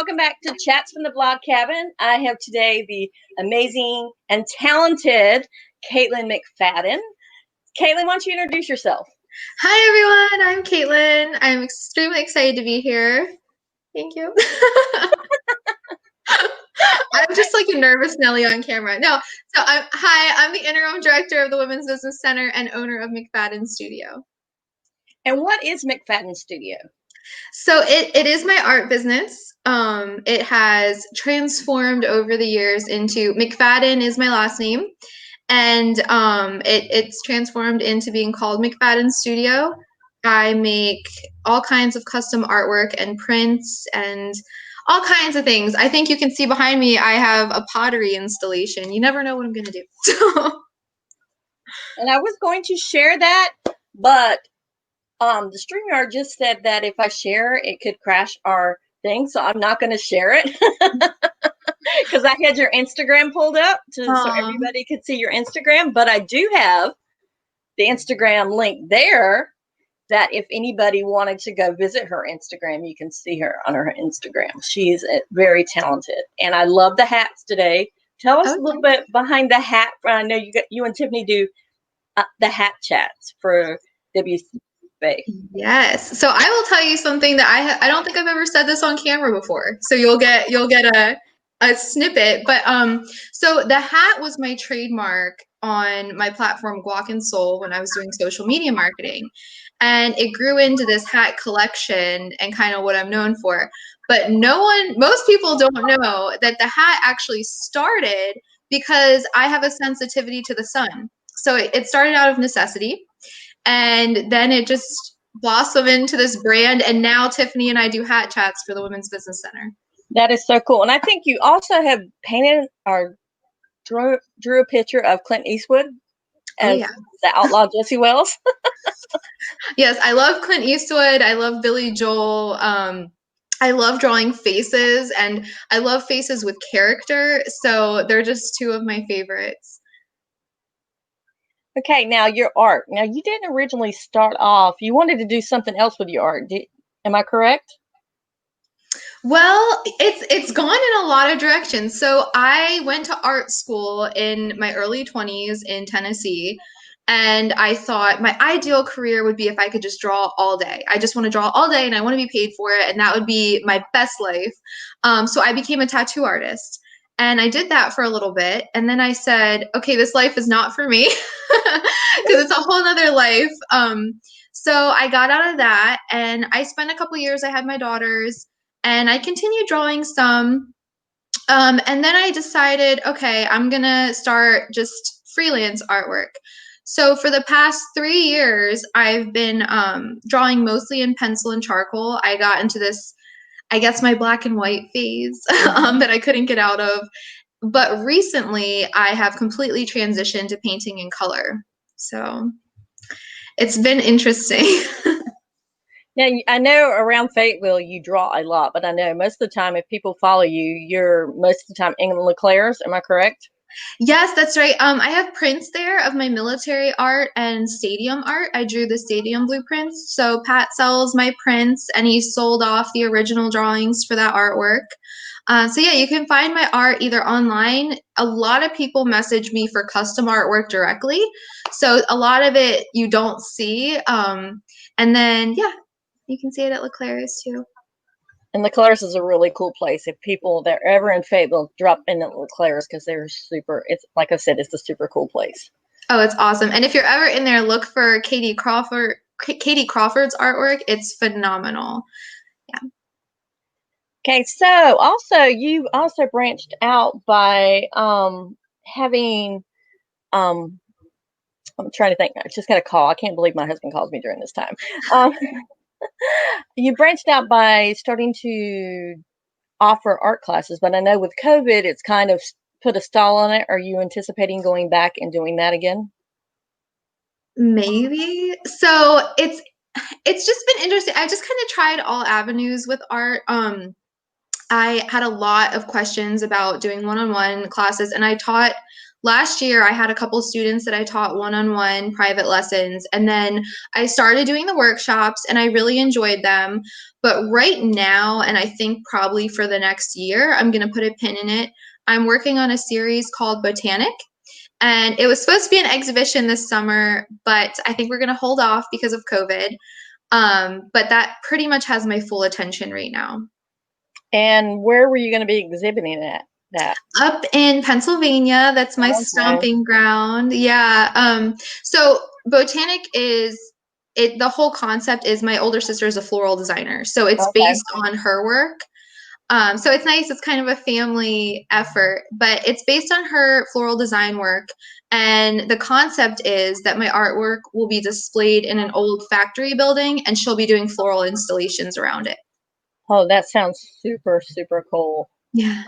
welcome back to Chats from the Blog Cabin. I have today the amazing and talented Katlin McFadden. Katlin, why don't you introduce yourself? Hi everyone, I'm Katlin. I'm extremely excited to be here. Thank you. I'm just like a nervous Nelly on camera. No, so I'm the interim director of the Women's Business Center and owner of McFadden Studio. And what is McFadden Studio? So it is my art business. It has transformed over the years into McFadden is my last name. And it's transformed into being called McFadden Studio. I make all kinds of custom artwork and prints and all kinds of things. I think you can see behind me, I have a pottery installation. You never know what I'm going to do. And I was going to share that, but the StreamYard just said that if I share, it could crash our thing. So I'm not going to share it because I had your Instagram pulled up so everybody could see your Instagram. But I do have the Instagram link there that if anybody wanted to go visit her Instagram, you can see her on her Instagram. She's very talented. And I love the hats today. Tell us a little bit behind the hat. I know you and Tiffany do the hat chats for WBCFay. Yes. So I will tell you something that I don't think I've ever said this on camera before. So you'll get a snippet. But so the hat was my trademark on my platform Guac and Soul when I was doing social media marketing. And it grew into this hat collection and kind of what I'm known for. But most people don't know that the hat actually started because I have a sensitivity to the sun. So it started out of necessity. And then it just blossomed into this brand. And now Tiffany and I do hat chats for the Women's Business Center. That is so cool. And I think you also have painted or drew a picture of Clint Eastwood as the outlaw Jesse Wells. Yes, I love Clint Eastwood. I love Billy Joel. I love drawing faces, and I love faces with character. So they're just two of my favorites. Okay, now your art. Now you didn't originally start off. You wanted to do something else with your art. Am I correct? Well, it's gone in a lot of directions. So I went to art school in my early 20s in Tennessee. And I thought my ideal career would be if I could just draw all day. I just want to draw all day and I want to be paid for it. And that would be my best life. So I became a tattoo artist. And I did that for a little bit. And then I said, okay, this life is not for me because it's a whole nother life. So I got out of that and I spent a couple years, I had my daughters and I continued drawing some. And then I decided, okay, I'm going to start just freelance artwork. So for the past 3 years, I've been drawing mostly in pencil and charcoal. I got into this, I guess, my black and white phase that I couldn't get out of. But recently, I have completely transitioned to painting in color. So it's been interesting. Now, I know around Fayetteville you draw a lot, but I know most of the time if people follow you, you're most of the time in LeClaire's. Am I correct? Yes, that's right. I have prints there of my military art and stadium art. I drew the stadium blueprints. So Pat sells my prints and he sold off the original drawings for that artwork. So yeah, you can find my art either online. A lot of people message me for custom artwork directly. So a lot of it you don't see. And then, yeah, you can see it at LeClaire's too. And LeClaire's is a really cool place. If people that are ever in Fayetteville, drop in at LeClaire's because they're super. It's like I said, it's a super cool place. Oh, it's awesome. And if you're ever in there, look for Katie Crawford's artwork. It's phenomenal. Yeah. Okay, so also you also branched out by having I'm trying to think. I just got a call. I can't believe my husband calls me during this time. You branched out by starting to offer art classes, but I know with COVID, it's kind of put a stall on it. Are you anticipating going back and doing that again? Maybe. So it's just been interesting. I just kind of tried all avenues with art. I had a lot of questions about doing one-on-one classes, and I taught last year I had a couple students that I taught one-on-one private lessons, and then I started doing the workshops and I really enjoyed them. But right now, and I think probably for the next year, I'm going to put a pin in it. I'm working on a series called Botanic, and it was supposed to be an exhibition this summer, but I think we're going to hold off because of COVID. But that pretty much has my full attention right now. And where were you going to be exhibiting at that? Up in Pennsylvania. That's my stomping ground. Yeah. So Botanic is it the whole concept is my older sister is a floral designer. So it's Okay. based on her work. So it's nice. It's kind of a family effort, but it's based on her floral design work. And the concept is that my artwork will be displayed in an old factory building and she'll be doing floral installations around it. Oh, that sounds super, super cool. Yeah.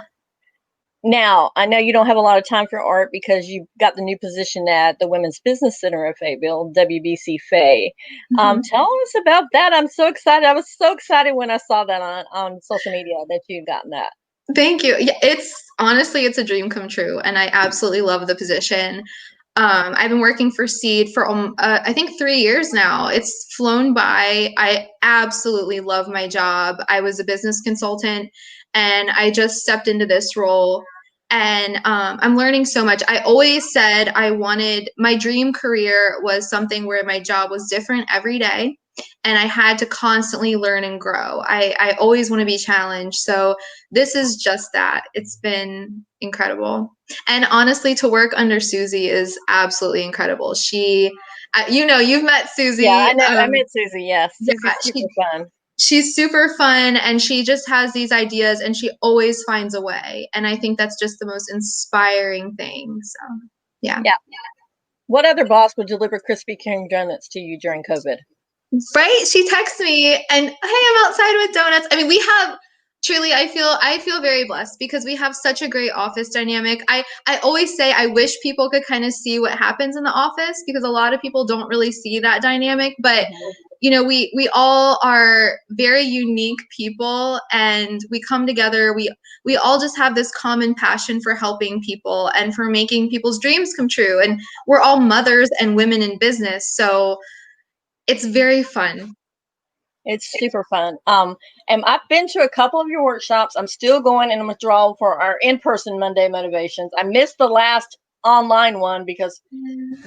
Now, I know you don't have a lot of time for art because you got the new position at the Women's Business Center of Fayetteville, WBCFay. Mhm. Tell us about that. I'm so excited. I was so excited when I saw that on social media that you'd gotten that. Thank you. Yeah, it's honestly, it's a dream come true, and I absolutely love the position. I've been working for Seed for I think 3 years now. It's flown by. I absolutely love my job. I was a business consultant, and I just stepped into this role, and I'm learning so much. I always said I wanted my dream career was something where my job was different every day, and I had to constantly learn and grow. I always want to be challenged. So this is just that. It's been incredible. And honestly, to work under Susie is absolutely incredible. She, you've met Yeah, Susie. I know. I met Susie. Yes, Yeah, Susie's super fun. she's super fun and she just has these ideas and she always finds a way. And I think that's just the most inspiring thing. So, yeah. Yeah. What other boss would deliver Krispy Kreme donuts to you during COVID? Right? She texts me and hey, I'm outside with donuts. I mean, we have truly I feel very blessed because we have such a great office dynamic. I always say I wish people could kind of see what happens in the office because a lot of people don't really see that dynamic, but we all are very unique people and we come together. We all just have this common passion for helping people and for making people's dreams come true. And we're all mothers and women in business. So it's very fun. It's super fun. And I've been to a couple of your workshops. I'm still going in withdrawal for our in-person Monday motivations. I missed the last online one because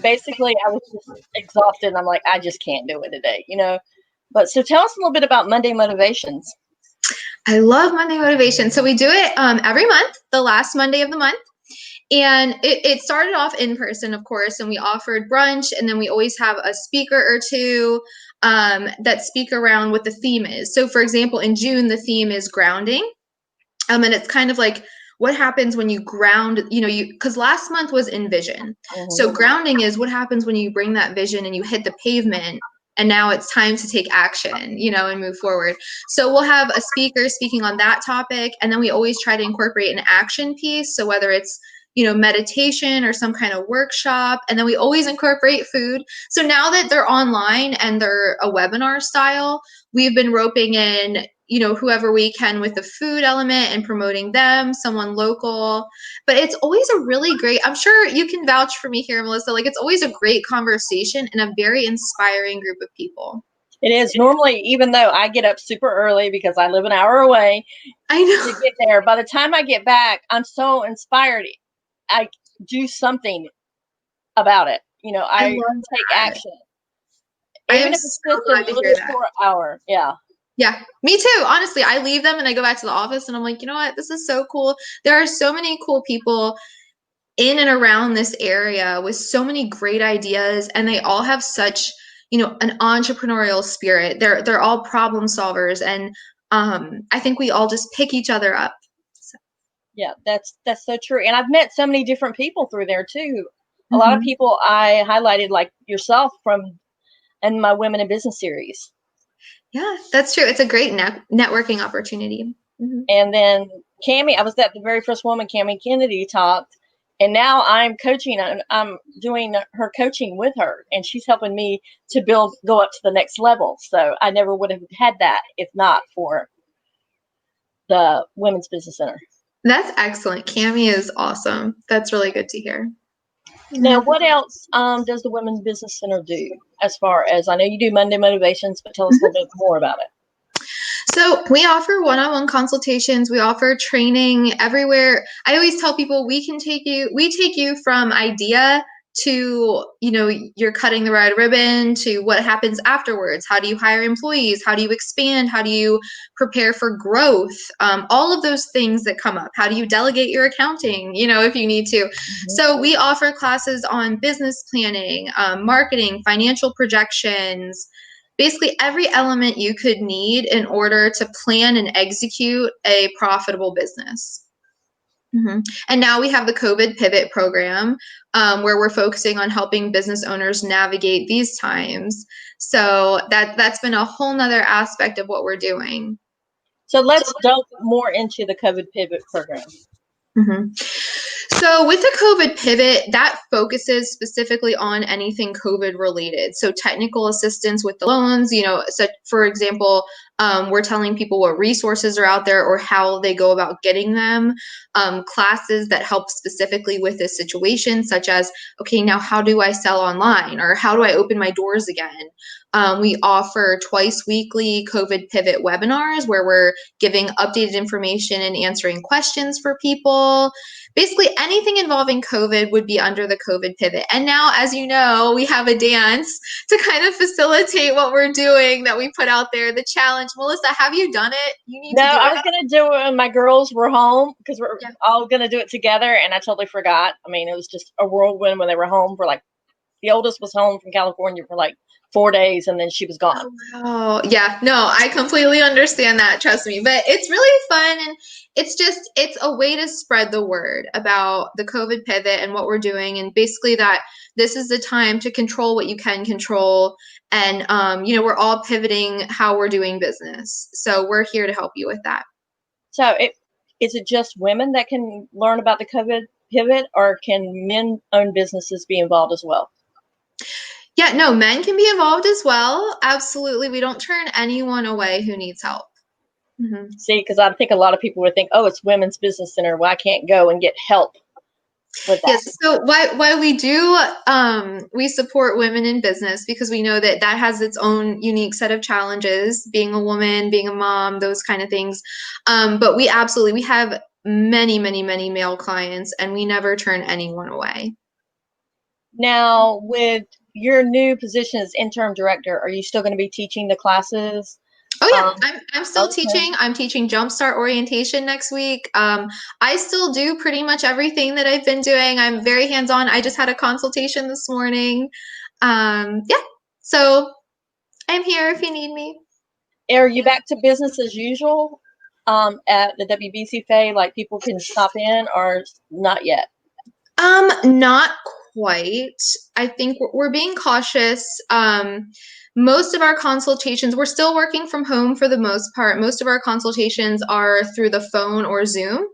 basically I was just exhausted. And I'm like, I just can't do it today. But so tell us a little bit about Monday motivations. I love Monday motivation. So we do it every month, the last Monday of the month. And it started off in person, of course, and we offered brunch, and then we always have a speaker or two that speak around what the theme is. So, for example, in June, the theme is grounding. And it's kind of like what happens when you ground, because last month was in vision. So, grounding is what happens when you bring that vision and you hit the pavement. And now it's time to take action, and move forward. So we'll have a speaker speaking on that topic. And then we always try to incorporate an action piece. So whether it's meditation or some kind of workshop. And then we always incorporate food. So now that they're online and they're a webinar style, we've been roping in, whoever we can with the food element and promoting them, someone local. But it's always a really great, I'm sure you can vouch for me here, Melissa. Like, it's always a great conversation and a very inspiring group of people. It is normally, even though I get up super early because I live an hour away I know. to get there, by the time I get back, I'm so inspired. I do something about it. I love take that. action. I Even am if it's so just a glad to little hear that. short hour. Yeah. Yeah, me too. Honestly, I leave them and I go back to the office and I'm like, you know what? This is so cool. There are so many cool people in and around this area with so many great ideas, and they all have such, an entrepreneurial spirit. They're all problem solvers, and I think we all just pick each other up. So. Yeah, that's so true. And I've met so many different people through there too. A lot of people I highlighted, like yourself, from in my Women in Business series. Yeah, that's true. It's a great networking opportunity. And then Cammie, I was at the very first woman, Cammie Kennedy, talked. And now I'm coaching. I'm doing her coaching with her, and she's helping me to go up to the next level. So I never would have had that if not for the Women's Business Center. That's excellent. Cammie is awesome. That's really good to hear. Now, what else does the Women's Business Center do? As far as I know, you do Monday Motivations, but tell us a little bit more about it. So we offer one-on-one consultations. We offer training everywhere. I always tell people we take you from idea to, you're cutting the red ribbon to what happens afterwards. How do you hire employees? How do you expand? How do you prepare for growth? All of those things that come up. How do you delegate your accounting, if you need to? So we offer classes on business planning, marketing, financial projections, basically every element you could need in order to plan and execute a profitable business. And now we have the COVID Pivot program, where we're focusing on helping business owners navigate these times. So that's been a whole nother aspect of what we're doing. So let's delve more into the COVID Pivot program. So with the COVID Pivot, that focuses specifically on anything COVID related. So technical assistance with the loans, so for example, we're telling people what resources are out there or how they go about getting them. Classes that help specifically with this situation, such as, okay, now how do I sell online, or how do I open my doors again? We offer twice weekly COVID Pivot webinars where we're giving updated information and answering questions for people. Basically, anything involving COVID would be under the COVID Pivot. And now, as you know, we have a dance to kind of facilitate what we're doing that we put out there, the challenge. Melissa, have you done it? You need to do it. No, I was going to do it when my girls were home because we're all going to do it together, and I totally forgot. I mean, it was just a whirlwind when they were home for the oldest was home from California for 4 days, and then she was gone. Oh, yeah. No, I completely understand that. Trust me. But it's really fun. And it's a way to spread the word about the COVID Pivot and what we're doing. And basically that this is the time to control what you can control. And, we're all pivoting how we're doing business. So we're here to help you with that. So is it just women that can learn about the COVID Pivot, or can men-owned businesses be involved as well? Yeah, no, men can be involved as well. Absolutely. We don't turn anyone away who needs help. See, because I think a lot of people would think, oh, it's Women's Business Center. Well, I can't go and get help with that. Yes. So why we do, we support women in business because we know that has its own unique set of challenges, being a woman, being a mom, those kind of things. But we have many, many, many male clients, and we never turn anyone away. Now, with your new position as interim director, are you still going to be teaching the classes? Oh yeah, I'm still teaching. I'm teaching Jumpstart orientation next week. I still do pretty much everything that I've been doing. I'm very hands-on. I just had a consultation this morning. So I'm here if you need me. Are you back to business as usual at the WBCFay? Like people can stop in, or not yet? Not quite. I think we're being cautious. Most of our consultations, we're still working from home for the most part. Most of our consultations are through the phone or Zoom.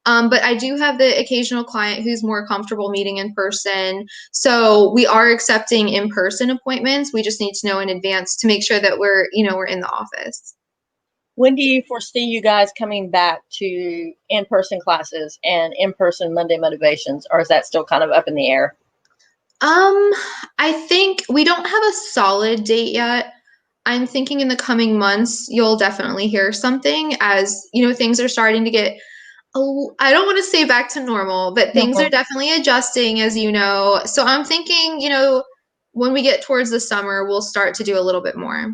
But I do have the occasional client who's more comfortable meeting in person. So we are accepting in-person appointments. We just need to know in advance to make sure that we're in the office. When do you foresee you guys coming back to in-person classes and in-person Monday motivations, or is that still kind of up in the air? I think we don't have a solid date yet. I'm thinking in the coming months, you'll definitely hear something as, things are starting to get, I don't want to say back to normal, but things are definitely adjusting, as you know. So I'm thinking, when we get towards the summer, we'll start to do a little bit more.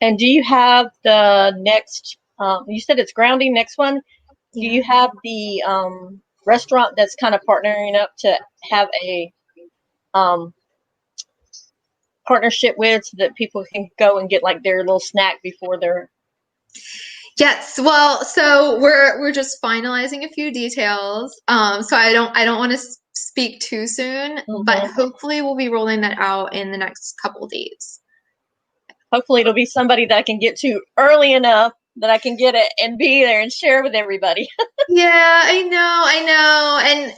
And do you have the next, you said it's grounding next one. Do you have the restaurant that's kind of partnering up to have a partnership with, so that people can go and get their little snack before they're... Yes, well, so we're just finalizing a few details. So I don't want to speak too soon, but hopefully we'll be rolling that out in the next couple of days. Hopefully it'll be somebody that I can get to early enough that I can get it and be there and share with everybody. Yeah, I know. And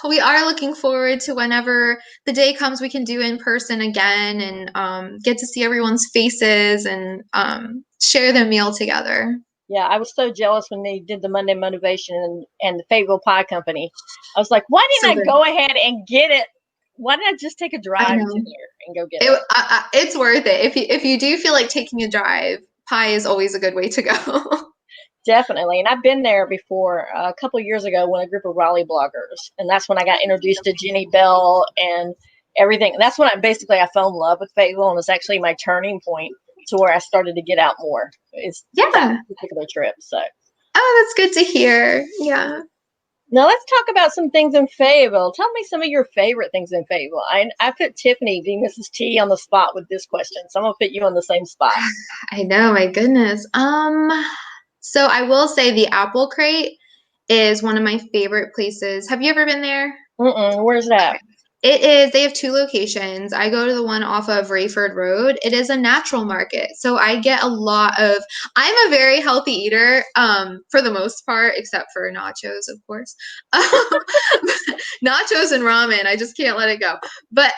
we are looking forward to whenever the day comes we can do in person again and get to see everyone's faces and share the meal together. Yeah, I was so jealous when they did the Monday Motivation and the Fayetteville Pie Company. I was like, why So didn't I good. go ahead and get it? Why didn't I just take a I drive to know. there and go get it? It's worth it. If you do feel like taking a drive, pie is always a good way to go. Definitely. And I've been there before a couple of years ago when a group of Raleigh bloggers. And that's when I got introduced to Jenny Bell and everything. And that's when I fell in love with Fayetteville. And it's actually my turning point to where I started to get out more. Is that Yeah. particular trip. So Oh, that's good to hear. Yeah. now let's talk about some things in Fayetteville. Tell me some of your favorite things in Fayetteville. I put Tiffany, the Mrs. T, on the spot with this question. So I'm going to put you on the same spot. I know, my goodness. So I will say the Apple Crate is one of my favorite places. Have you ever been there? Where's that? It is, they have two locations. I go to the one off of Rayford Road. It is a natural market. So I get a lot of, I'm a very healthy eater, for the most part, except for nachos, of course. Nachos and ramen, I just can't let it go. But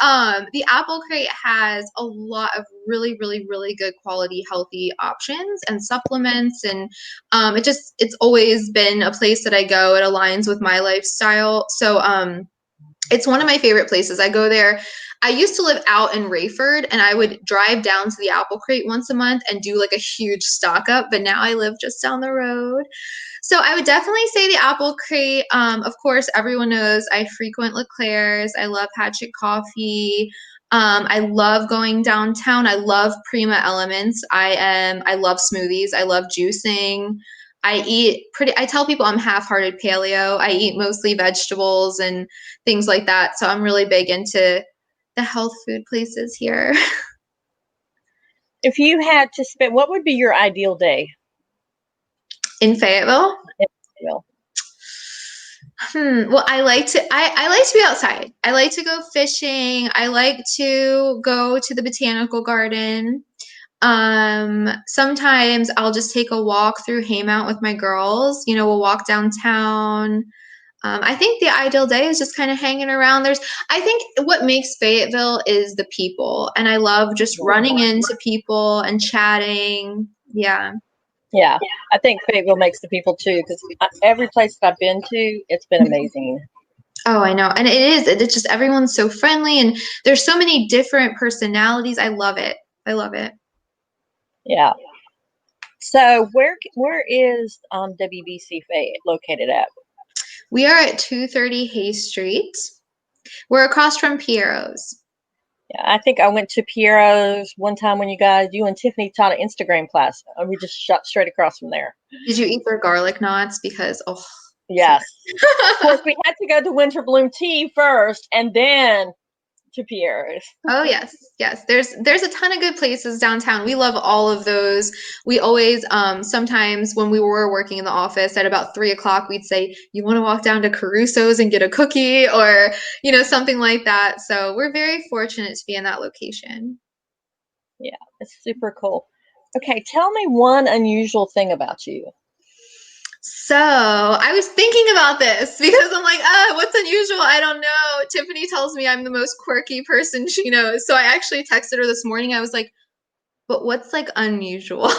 the Apple Crate has a lot of really, really, really good quality, healthy options and supplements. And it's always been a place that I go. It aligns with my lifestyle. So it's one of my favorite places. I go there. I used to live out in Rayford, and I would drive down to the Apple Crate once a month and do like a huge stock up. But now I live just down the road. So I would definitely say the Apple Crate. Of course, everyone knows I frequent LeClaire's. I love Hatchet Coffee. I love going downtown. I love Prima Elements. I love smoothies. I love juicing. I tell people I'm half-hearted paleo. I eat mostly vegetables and things like that. So I'm really big into the health food places here. If you had to spend, what would be your ideal day? In Fayetteville. Well, Well, I like to be outside. I like to go fishing. I like to go to the botanical garden. Sometimes I'll just take a walk through Haymount with my girls. We'll walk downtown. I think the ideal day is just kind of hanging around. I think what makes Fayetteville is the people, and I love just running into people and chatting. Yeah. yeah, I think Fayetteville makes the people too, because every place that I've been to, it's been amazing. Oh, I know. And it is. It's just everyone's so friendly, and there's so many different personalities. I love it. I love it. Yeah. So where is WBCFay located at? We are at 230 Hay Street. We're across from Piero's. Yeah, I think I went to Piero's one time when you and Tiffany taught an Instagram class. We just shot straight across from there. Did you eat their garlic knots? Because, oh, Yes. so Of course, we had to go to Winter Bloom Tea first and then to Piero's. Oh yes, yes. There's a ton of good places downtown. We love all of those. We always sometimes when we were working in the office at about 3 o'clock, we'd say, "You want to walk down to Caruso's and get a cookie," or something like that. So we're very fortunate to be in that location. Yeah, it's super cool. Okay, tell me one unusual thing about you. So I was thinking about this because I'm like, what's unusual? I don't know. Tiffany tells me I'm the most quirky person she knows. So I actually texted her this morning. I was like, but what's like unusual?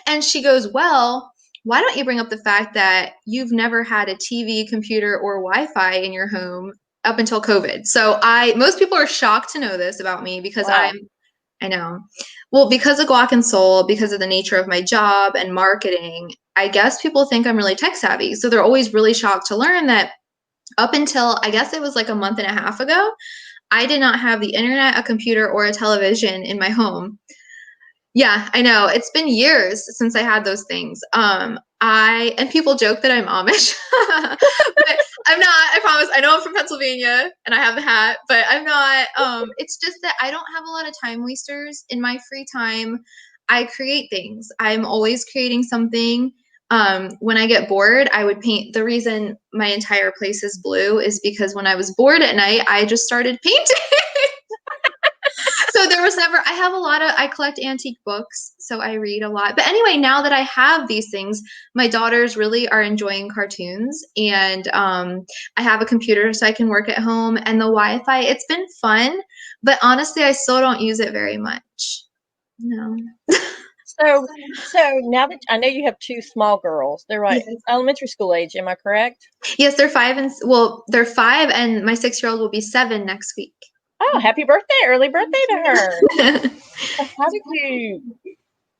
And she goes, well, why don't you bring up the fact that you've never had a TV, computer, or Wi-Fi in your home up until COVID? So most people are shocked to know this about me because Wow. I know. Well, because of Guac and Soul, because of the nature of my job and marketing, I guess people think I'm really tech savvy. So they're always really shocked to learn that up until I guess it was like a month and a half ago, I did not have the internet, a computer, or a television in my home. Yeah, I know. It's been years since I had those things. And people joke that I'm Amish, but I'm not. I promise. I know I'm from Pennsylvania and I have the hat, but I'm not. It's just that I don't have a lot of time wasters in my free time. I create things. I'm always creating something. When I get bored, I would paint. The reason my entire place is blue is because when I was bored at night, I just started painting. So there was never, I collect antique books, so I read a lot. But anyway, now that I have these things, my daughters really are enjoying cartoons, and I have a computer so I can work at home, and the Wi-Fi, it's been fun, but honestly, I still don't use it very much. No. So now that I know you have two small girls, they're like Yes. elementary school age. Am I correct? Yes, they're 5 and well, they're 5 and my 6-year-old will be 7 next week. Oh, happy birthday! Early birthday to her. So how did you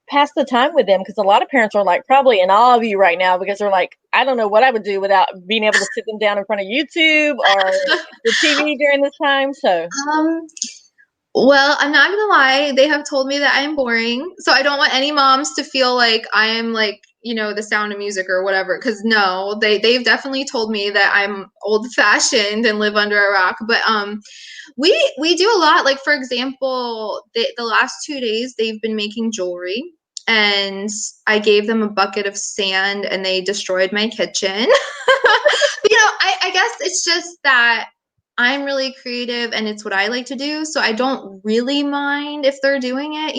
pass the time with them? Because a lot of parents are like probably in awe of you right now because they're like, I don't know what I would do without being able to sit them down in front of YouTube or the TV during this time. So Um, well, I'm not gonna lie, they have told me that I am boring. So I don't want any moms to feel like I am like, the Sound of Music or whatever. Cause no, they've definitely told me that I'm old fashioned and live under a rock. But we do a lot. Like for example, the last 2 days they've been making jewelry. And I gave them a bucket of sand and they destroyed my kitchen. But, I guess it's just that I'm really creative and it's what I like to do. So I don't really mind if they're doing it.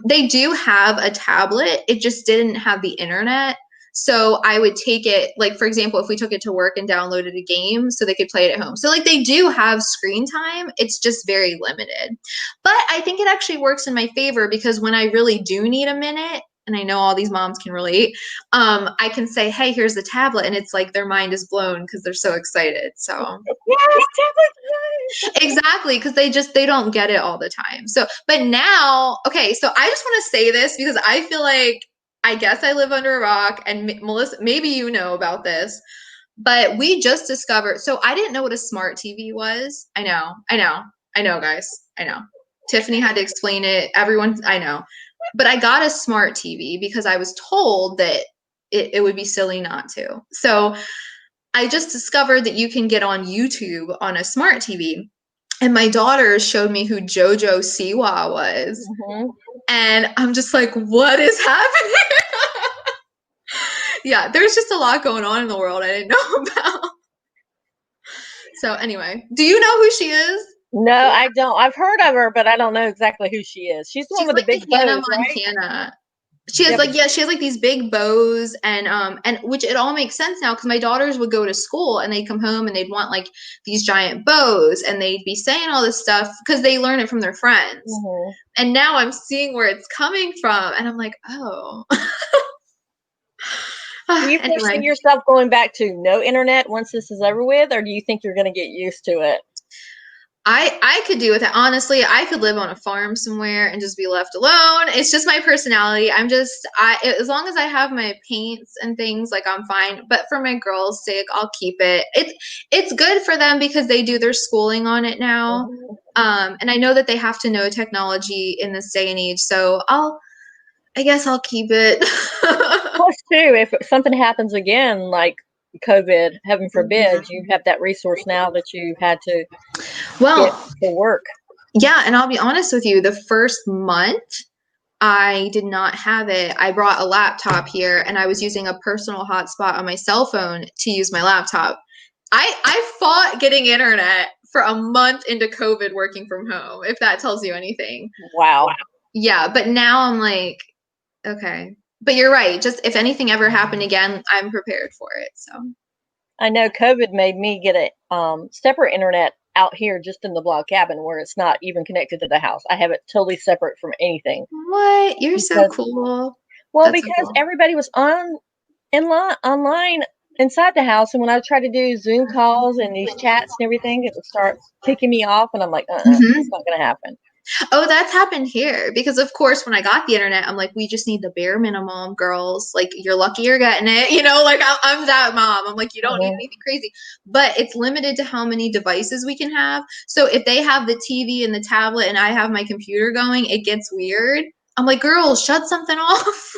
They do have a tablet. It just didn't have the internet. So I would take it, like, for example, if we took it to work and downloaded a game so they could play it at home. So, like, they do have screen time. It's just very limited. But I think it actually works in my favor because when I really do need a minute, and I know all these moms can relate, I can say, hey, here's the tablet. And it's like their mind is blown because they're so excited. So yes, tablet. exactly, because they don't get it all the time. So, but now, okay, so I just want to say this because I feel like I guess I live under a rock, and Melissa, maybe you know about this, but we just discovered. So I didn't know what a smart TV was. I know, guys. I know. Tiffany had to explain it. Everyone, I know, but I got a smart TV because I was told that it would be silly not to. So I just discovered that you can get on YouTube on a smart TV. And my daughter showed me who JoJo Siwa was. Mm-hmm. And I'm just like, what is happening? Yeah, there's just a lot going on in the world I didn't know about. So anyway, do you know who she is? No, I don't. I've heard of her, but I don't know exactly who she is. She's the one She's with the like the big Hannah bows, right? Montana. She has Yep. like, yeah, she has like these big bows and which it all makes sense now because my daughters would go to school and they'd come home and they'd want like these giant bows and they'd be saying all this stuff because they learn it from their friends. Mm-hmm. And now I'm seeing where it's coming from and I'm like, oh. Do you foresee Anyway, yourself going back to no internet once this is over with, or do you think you're going to get used to it? I could do with it. Honestly, I could live on a farm somewhere and just be left alone. It's just my personality. As long as I have my paints and things, like I'm fine. But for my girls' sake, I'll keep it. It's good for them because they do their schooling on it now. Mm-hmm. And I know that they have to know technology in this day and age. So I guess I'll keep it. Plus, too, if something happens again, like COVID, heaven forbid, you have that resource now that you had to get Well, to work. yeah, and I'll be honest with you, the first month I did not have it. I brought a laptop here and I was using a personal hotspot on my cell phone to use my laptop. I fought getting internet for a month into COVID working from home, if that tells you anything. Wow. Yeah, but now I'm like, okay. But you're right. Just if anything ever happened again, I'm prepared for it. So I know COVID made me get a separate internet out here just in the blog cabin where it's not even connected to the house. I have it totally separate from anything what? You're so because, cool. well, That's so because cool. everybody was online inside the house, and when I try to do Zoom calls and these chats and everything, it would start kicking me off, and I'm like, Mhm. it's not going to happen. Oh, that's happened here because, of course, when I got the internet, I'm like, we just need the bare minimum, girls. Like, you're lucky you're getting it. Like I'm that mom. I'm like, you don't need Mm-hmm. anything crazy, but it's limited to how many devices we can have. So if they have the TV and the tablet and I have my computer going, it gets weird. I'm like, girls, shut something off.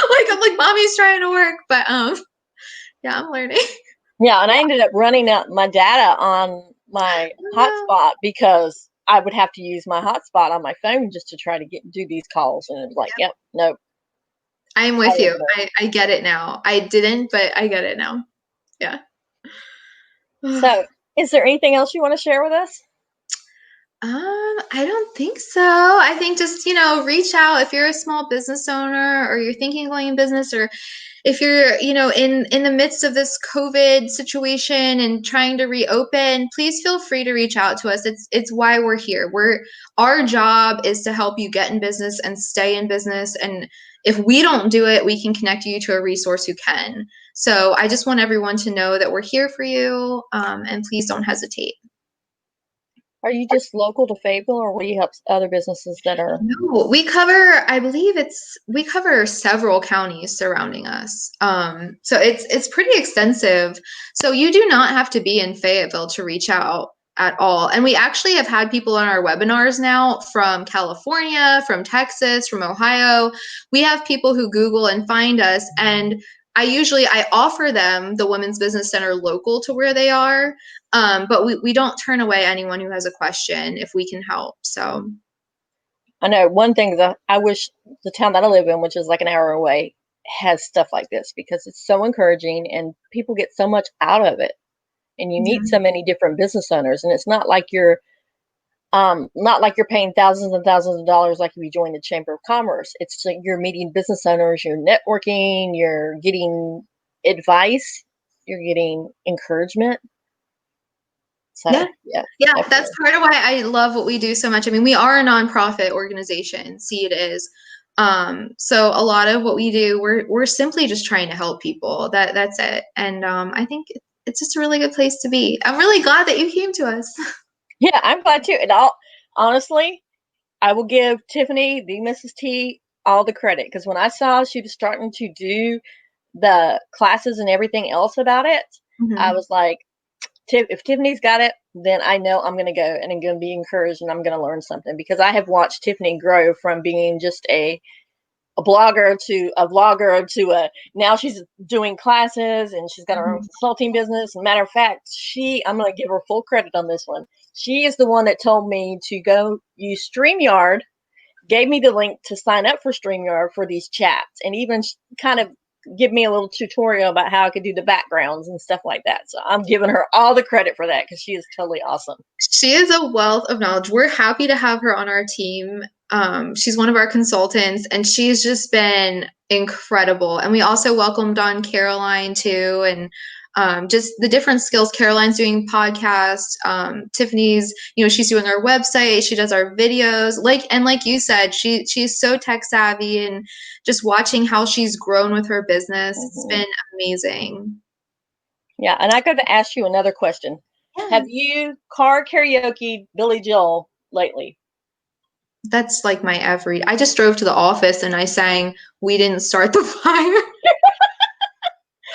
Like, I'm like, mommy's trying to work, but yeah, I'm learning. Yeah, and I ended up running out my data on my hotspot because I would have to use my hotspot on my phone just to try to do these calls, and it was like, yep, nope. I'm with you. I get it now. I didn't, but I get it now. Yeah. So, is there anything else you want to share with us? I don't think so. I think just, reach out if you're a small business owner or you're thinking of going in business, or if you're, in the midst of this COVID situation and trying to reopen, please feel free to reach out to us. It's why we're here. Our job is to help you get in business and stay in business. And if we don't do it, we can connect you to a resource who can. So I just want everyone to know that we're here for you, and please don't hesitate. Are you just local to Fayetteville, or will you help other businesses that are? No, we cover several counties surrounding us. So it's pretty extensive. So you do not have to be in Fayetteville to reach out at all. And we actually have had people on our webinars now from California, from Texas, from Ohio. We have people who Google and find us, and I offer them the Women's Business Center local to where they are. But we don't turn away anyone who has a question if we can help. So I know one thing that I wish the town that I live in, which is like an hour away, has stuff like this, because it's so encouraging and people get so much out of it. And you meet so many different business owners, and it's not like you're paying thousands and thousands of dollars like if you join the Chamber of Commerce. It's like you're meeting business owners, you're networking, you're getting advice, you're getting encouragement. So yeah, definitely. that's part of why I love what we do so much. I mean, we are a nonprofit organization. See, it is. So a lot of what we do, we're simply just trying to help people. That's it. And I think it's just a really good place to be. I'm really glad that you came to us. Yeah, I'm glad too. And honestly, I will give Tiffany, the Mrs. T, all the credit, because when I saw she was starting to do the classes and everything else about it, I was like, if Tiffany's got it, then I know I'm going to go and I'm going to be encouraged and I'm going to learn something, because I have watched Tiffany grow from being just a blogger to a vlogger to now she's doing classes and she's got her own consulting business. And matter of fact, I'm going to give her full credit on this one. She is the one that told me to go use StreamYard, gave me the link to sign up for StreamYard for these chats, and even kind of give me a little tutorial about how I could do the backgrounds and stuff like that. So I'm giving her all the credit for that, because she is totally awesome. She is a wealth of knowledge. We're happy to have her on our team. She's one of our consultants, and she's just been incredible. And we also welcomed on Caroline too, and just the different skills. Caroline's doing podcasts. Tiffany's, she's doing our website. She does our videos. Like you said, she's so tech savvy, and just watching how she's grown with her business, it's been amazing. Yeah, and I got to ask you another question. Yeah. Have you car karaoke Billy Joel lately? That's like my I just drove to the office and I sang "We Didn't Start the Fire."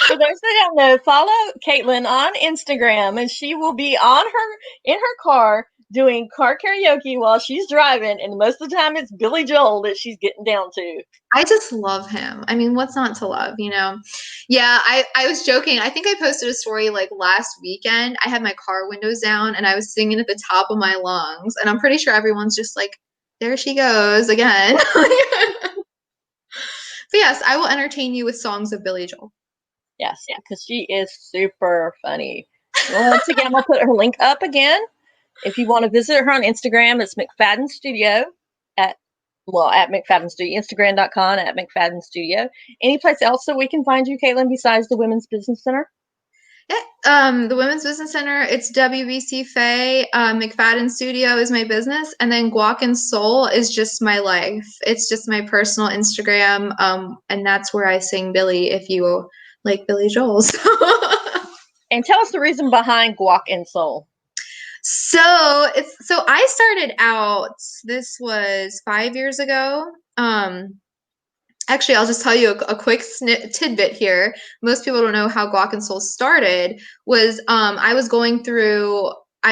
For those that don't know, follow Katlin on Instagram, and she will be in her car doing car karaoke while she's driving, and most of the time it's Billy Joel that she's getting down to. I just love him. I mean, what's not to love, Yeah, I was joking. I think I posted a story like last weekend. I had my car windows down and I was singing at the top of my lungs, and I'm pretty sure everyone's just like, there she goes again. But yes, I will entertain you with songs of Billy Joel. Yes, because she is super funny. Well, once again, I'll put her link up again. If you want to visit her on Instagram, it's McFadden Studio at McFadden Studio, Instagram.com at McFadden Studio. Any place else that we can find you, Katlin, besides the Women's Business Center? Yeah, the Women's Business Center, it's WBCFay. McFadden Studio is my business, and then Guac and Soul is just my life. It's just my personal Instagram, and that's where I sing Billy, if you like Billy Joel. And tell us the reason behind Guac and Soul. So I started out, this was 5 years ago. Actually, I'll just tell you a quick tidbit here. Most people don't know how Guac and Soul started. Was I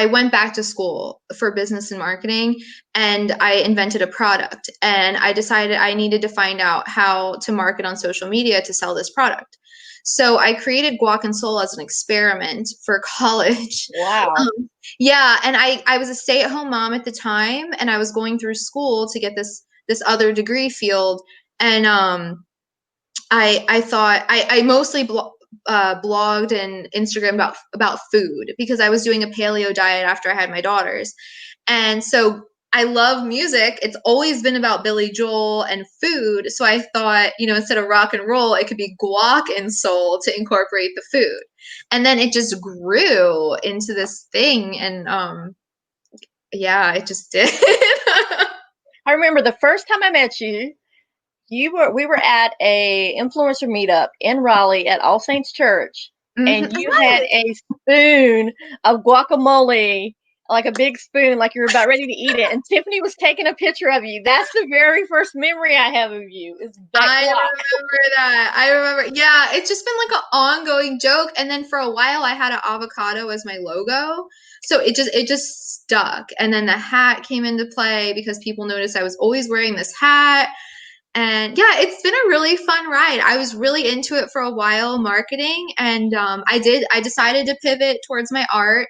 went back to school for business and marketing, and I invented a product. And I decided I needed to find out how to market on social media to sell this product. So I created Guac and Soul as an experiment for college. Wow. Yeah, and I was a stay-at-home mom at the time, and I was going through school to get this other degree field. And I thought I mostly blogged and Instagram about food, because I was doing a paleo diet after I had my daughters. And so I love music. It's always been about Billy Joel and food. So I thought, instead of rock and roll, it could be guac and soul to incorporate the food. And then it just grew into this thing. And yeah, it just did. I remember the first time I met you, we were at a influencer meetup in Raleigh at All Saints Church, and you had a spoon of guacamole, like a big spoon, like you were about ready to eat it. And Tiffany was taking a picture of you. That's the very first memory I have of you. Is that I guac. remember that. I remember. Yeah, it's just been like an ongoing joke. And then for a while, I had an avocado as my logo, so it just stuck. And then the hat came into play because people noticed I was always wearing this hat. And yeah, it's been a really fun ride. I was really into it for a while, marketing, and I decided to pivot towards my art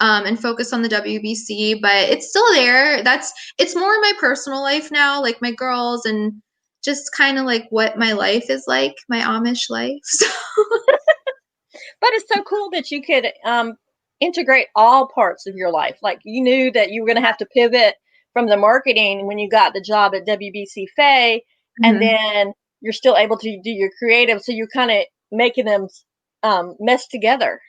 and focus on the WBC, but it's still there. It's more in my personal life now, like my girls and just kind of like what my life is like, my Amish life. So, But it's so cool that you could integrate all parts of your life. Like you knew that you were going to have to pivot from the marketing when you got the job at WBCFay, and mhm. then you're still able to do your creative. So you're kind of making them mesh together.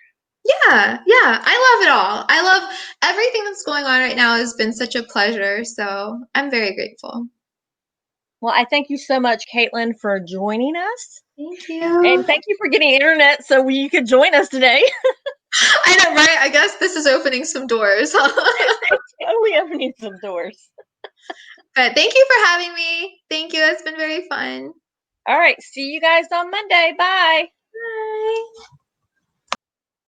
Yeah, yeah, I love it all. I love everything that's going on right now has been such a pleasure. So I'm very grateful. Well, I thank you so much, Caitlin, for joining us. Thank And you. thank you for getting internet so you could join us today. I know, right? I guess this is opening some doors. It's totally opening some doors. But thank you for having me. Thank you. It's been very fun. All right. See you guys on Monday. Bye. Bye.